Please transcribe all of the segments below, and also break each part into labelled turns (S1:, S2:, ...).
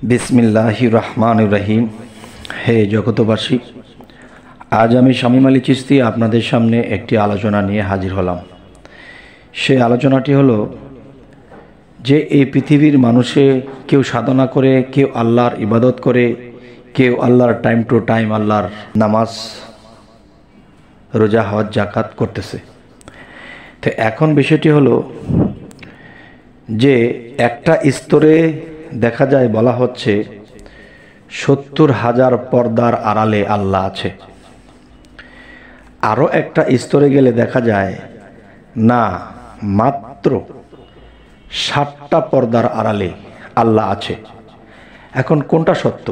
S1: বিসমিল্লাহির রহমানির রহিম। হে জগতবাসী, আজ আমি শামীম আলী চিশতি আপনাদের সামনে একটি আলোচনা নিয়ে হাজির হলাম। সেই আলোচনাটি হলো যে এই পৃথিবীর মানুষে কেউ সাধনা করে, কেউ আল্লাহর ইবাদত করে, কেউ আল্লাহর টাইম টু টাইম আল্লাহর নামাজ, রোজা, হজ, জাকাত করতেছে। তো এখন বিষয়টি হলো যে একটা স্তরে দেখা যায় বলা হচ্ছে 70,000 পর্দার আড়ালে আল্লাহ আছে। আরও একটা স্তরে গেলে দেখা যায় না, মাত্র 60টা পর্দার আড়ালে আল্লাহ আছে। এখন কোনটা সত্য?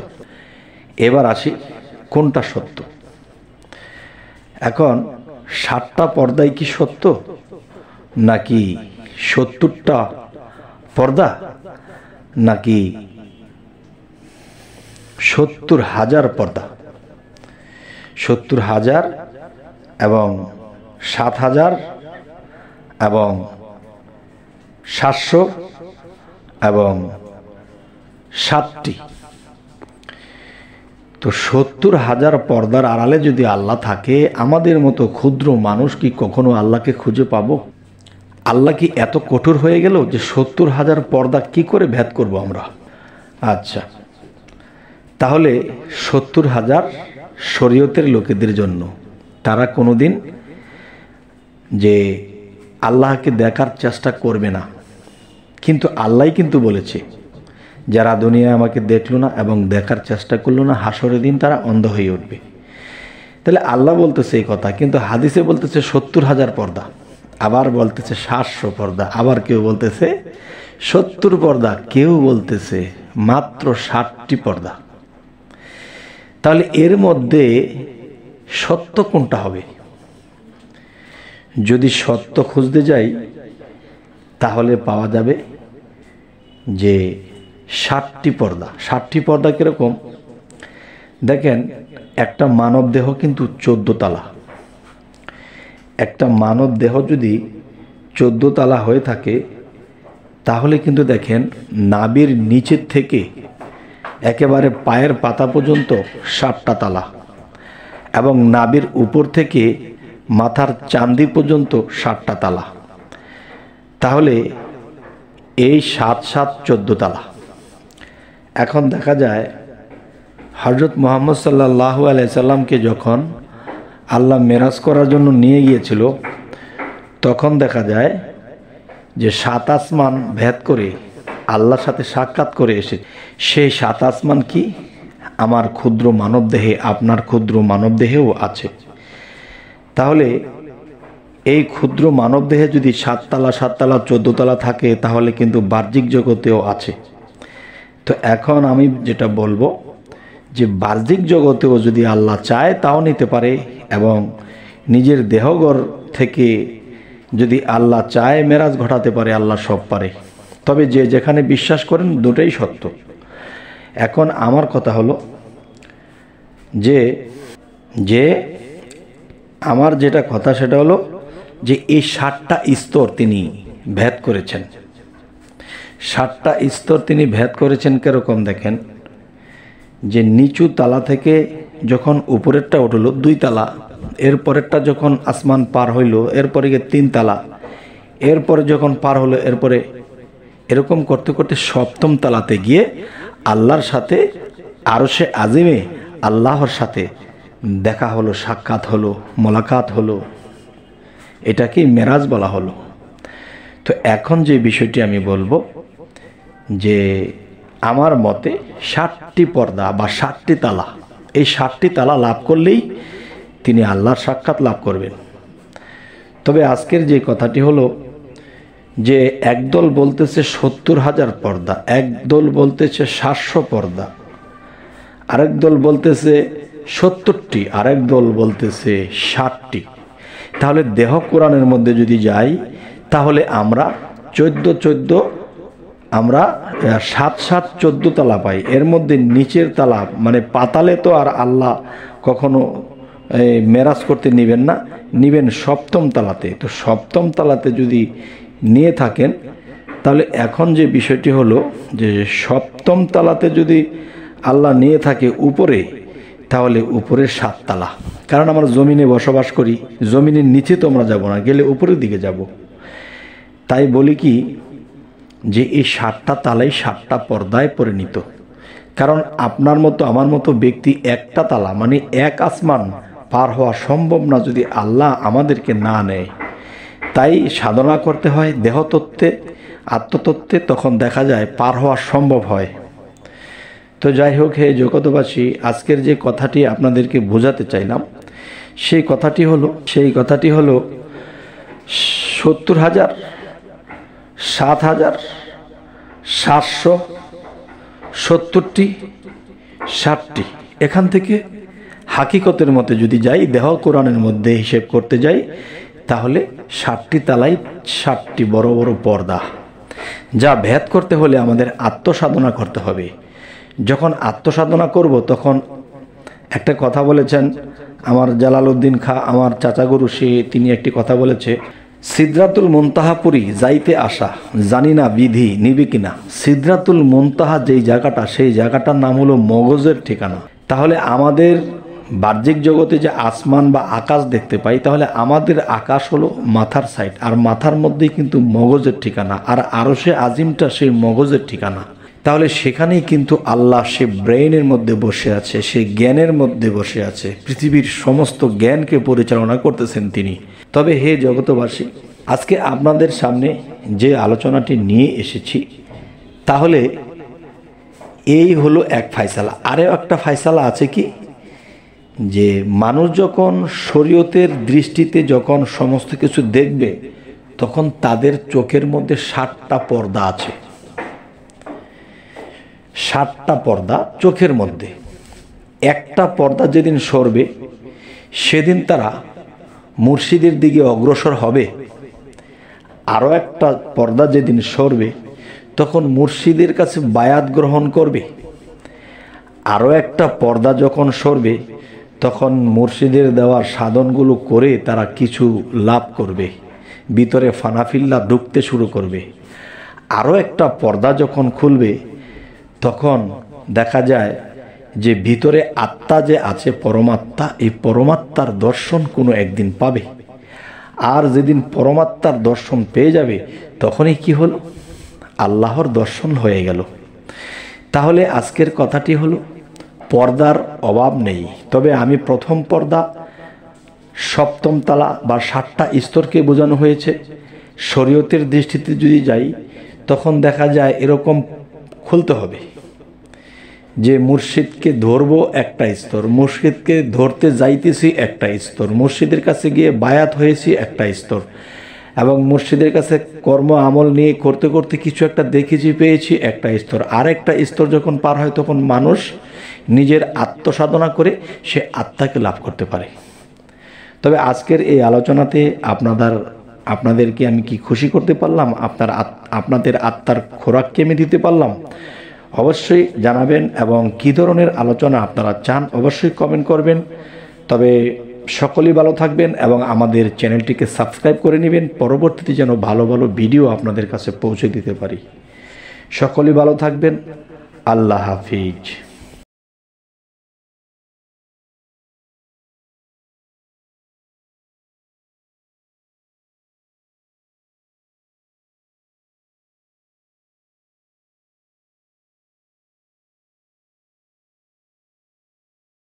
S1: এবার আসি কোনটা সত্য। এখন 60টা পর্দাই কি সত্য, নাকি 70টা পর্দা, নাকি 70,000 পর্দা? 70,000 এবং 7,000 এবং 700 এবং 7টি। তো 70,000 পর্দার আড়ালে যদি আল্লাহ থাকে, আমাদের মতো ক্ষুদ্র মানুষ কি কখনো আল্লাহকে খুঁজে পাবো? আল্লাহ কি এত কঠোর হয়ে গেল যে 70,000 পর্দা কি করে ভেদ করব আমরা? আচ্ছা, তাহলে 70,000 শরীয়তের লোকেদের জন্য, তারা কোনোদিন যে আল্লাহকে দেখার চেষ্টা করবে না। কিন্তু আল্লাহ কিন্তু বলেছে, যারা দুনিয়ায় আমাকে দেখলো না এবং দেখার চেষ্টা করলো না, হাসরের দিন তারা অন্ধ হয়ে উঠবে। তাহলে আল্লাহ বলতেছে এই কথা, কিন্তু হাদিসে বলতেছে 70,000 পর্দা, আবার বলতেছে 700 পর্দা, আবার কেউ বলতেছে 70 পর্দা, কেউ বলতেছে মাত্র 60টি পর্দা। তাহলে এর মধ্যে সত্য কোনটা হবে? যদি সত্য খুঁজতে যাই তাহলে পাওয়া যাবে যে 60টি পর্দা। 60টি পর্দা কিরকম দেখেন, একটা মানব দেহ কিন্তু 14 তালা। একটা মানব দেহ যদি 14 তালা হয়ে থাকে, তাহলে কিন্তু দেখেন নাভির নিচের থেকে একেবারে পায়ের পাতা পর্যন্ত 60টা তালা, এবং নাভির উপর থেকে মাথার চান্দি পর্যন্ত 60টা তালা। তাহলে এই 7 7 14 তালা। এখন দেখা যায় হযরত মুহাম্মদ সাল্লাল্লাহু আলাইহি সাল্লামকে যখন আল্লাহ মেরাজ করার জন্য নিয়ে গিয়েছিল, তখন দেখা যায় যে 7 আসমান ভেদ করে আল্লাহর সাথে সাক্ষাৎ করে এসে, সেই 7 আসমান কি আমার ক্ষুদ্র মানব দেহে, আপনার ক্ষুদ্র মানব দেহেও আছে। তাহলে এই ক্ষুদ্র মানব দেহে যদি 7 তালা 7 তালা 14 তালা থাকে, তাহলে কিন্তু বাহ্যিক জগতেও আছে। তো এখন আমি যেটা বলবো যে বাহ্যিক জগতেও যদি আল্লাহ চায় তাও নিতে পারে, এবং নিজের দেহগড় থেকে যদি আল্লাহ চায় মেরাজ ঘটাতে পারে, আল্লাহ সব পারে। তবে যে যেখানে বিশ্বাস করেন দুটোই সত্য। এখন আমার কথা হলো যে আমার যেটা কথা সেটা হলো যে এই 60টা স্তর তিনি ভেদ করেছেন। 60টা স্তর তিনি ভেদ করেছেন কিরকম দেখেন, যে নিচু তালা থেকে যখন উপরেরটা উঠলো 2 তালা, এরপরেরটা যখন আসমান পার হইল, এরপরে গিয়ে 3 তালা, এরপরে যখন পার হলো, এরপরে এরকম করতে করতে 7ম তালাতে গিয়ে আল্লাহর সাথে আরশে আজিমে আল্লাহর সাথে দেখা হলো, সাক্ষাৎ হলো, মোলাকাত হলো। এটাকে মেরাজ বলা হলো। তো এখন যে বিষয়টি আমি বলবো যে আমার মতে 60টি পর্দা বা 60টি তালা, এই 60টি তালা লাভ করলেই তিনি আল্লাহর সাক্ষাৎ লাভ করবেন। তবে আজকের যে কথাটি হলো যে একদল বলতেছে 70,000 পর্দা, একদল বলতেছে 700 পর্দা, আরেক দল বলতেছে 70টি, আরেক দল বলতেছে 60টি। তাহলে দেহ কোরআনের মধ্যে যদি যাই, তাহলে আমরা 14 আমরা 7 7 14 তালা পাই। এর মধ্যে নিচের তালা মানে পাতালে তো আর আল্লাহ কখনো মেরাজ করতে নিবেন না, নিবেন 7ম তালাতে। তো 7ম তালাতে যদি নিয়ে থাকেন, তাহলে এখন যে বিষয়টি হলো যে সপ্তম তলাতে যদি আল্লাহ নিয়ে থাকে উপরে, তাহলে উপরের 7 তালা, কারণ আমরা জমিনে বসবাস করি, জমিনের নিচে তো আমরা যাব না, গেলে উপরের দিকে যাব। তাই বলি কি যে এই 7টা তালাই 7টা পর্দায় পরিণত। কারণ আপনার মতো আমার মতো ব্যক্তি একটা তালা মানে এক আসমান পার হওয়া সম্ভব না যদি আল্লাহ আমাদেরকে না নেয়। তাই সাধনা করতে হয় দেহতত্ত্বে, আত্মতত্ত্বে, তখন দেখা যায় পার হওয়া সম্ভব হয়। তো যাই হোক, হে জগতবাসী, আজকের যে কথাটি আপনাদেরকে বোঝাতে চাইলাম সেই কথাটি হলো 70,000, 7,770টি, 60টি। এখান থেকে হাকিকতের মতে যদি যাই, দেহ কোরআনের মধ্যে হিসেব করতে যাই, তাহলে 60টি তালাই 60টি বড় বড় পর্দা, যা ভেদ করতে হলে আমাদের আত্মসাধনা করতে হবে। যখন আত্মসাধনা করব তখন একটা কথা বলেছেন আমার জালালউদ্দিন খাঁ, আমার চাচাগুরু, তিনি একটি কথা বলেছে, সিদরাতুল মুনতাহাপুরি যাইতে আসা, জানি না বিধি নিবে কিনা। সিদরাতুল মুনতাহা যেই জায়গাটা, সেই জায়গাটার নাম হলো মগজের ঠিকানা। তাহলে আমাদের বাহ্যিক জগতে যে আসমান বা আকাশ দেখতে পাই, তাহলে আমাদের আকাশ হলো মাথার সাইড, আর মাথার মধ্যেই কিন্তু মগজের ঠিকানা, আর আরশে আজিমটা সেই মগজের ঠিকানা। তাহলে সেখানেই কিন্তু আল্লাহ সে ব্রেইনের মধ্যে বসে আছে, সে জ্ঞানের মধ্যে বসে আছে, পৃথিবীর সমস্ত জ্ঞানকে পরিচালনা করতেছেন তিনি। তবে হে জগতবাসী, আজকে আপনাদের সামনে যে আলোচনাটি নিয়ে এসেছি, তাহলে এই হলো এক ফায়সালা। আরও একটা ফায়সালা আছে কি, যে মানুষ যখন শরীয়তের দৃষ্টিতে যখন সমস্ত কিছু দেখবে, তখন তাদের চোখের মধ্যে 7টা পর্দা আছে। 7টা পর্দা চোখের মধ্যে। একটা পর্দা যেদিন সরবে, সেদিন তারা মুর্শিদের দিকে অগ্রসর হবে। আরও একটা পর্দা যেদিন সরবে, তখন মুর্শিদের কাছে বায়াত গ্রহণ করবে। আরও একটা পর্দা যখন সরবে, তখন মুর্শিদের দেওয়ার সাধনগুলো করে তারা কিছু লাভ করবে, ভিতরে ফানাফিল্লা ঢুকতে শুরু করবে। আরও একটা পর্দা যখন খুলবে, তখন দেখা যায় যে ভিতরে আত্মা যে আছে, পরমাত্মা, এই পরমাত্মার দর্শন কোনো একদিন পাবে। আর যেদিন পরমাত্মার দর্শন পেয়ে যাবে, তখনই কি হলো, আল্লাহর দর্শন হয়ে গেল। তাহলে আজকের কথাটি হলো, পর্দার অভাব নেই। তবে আমি প্রথম পর্দা, সপ্তম তালা বা 7টা স্তরকে বোঝানো হয়েছে। শরীয়তের দৃষ্টিতে যদি যাই, তখন দেখা যায় এরকম খুলতে হবে যে মুর্শিদকে ধরবো একটা স্তর, মুর্শিদকে ধরতে যাইতেছি একটা স্তর, মুর্শিদের কাছে গিয়ে বায়াত হয়েছি একটা স্তর, এবং মুর্শিদের কাছে কর্ম আমল নিয়ে করতে করতে কিছু একটা দেখেছি, পেয়েছি একটা স্তর। আরেকটা স্তর যখন পার হয়, তখন মানুষ নিজের আত্মসাধনা করে সে আত্মাকে লাভ করতে পারে। তবে আজকের এই আলোচনাতে আপনাদেরকে আমি কি খুশি করতে পারলাম, আপনাদের আত্মার খোরাককে আমি দিতে পারলাম? অবশ্যই জানাবেন, এবং কী ধরনের আলোচনা আপনারা চান অবশ্যই কমেন্ট করবেন। তবে সকলেই ভালো থাকবেন এবং আমাদের চ্যানেলটিকে সাবস্ক্রাইব করে নেবেন, পরবর্তীতে যেন ভালো ভালো ভিডিও আপনাদের কাছে পৌঁছে দিতে পারি। সকলেই ভালো থাকবেন। আল্লাহ হাফিজ।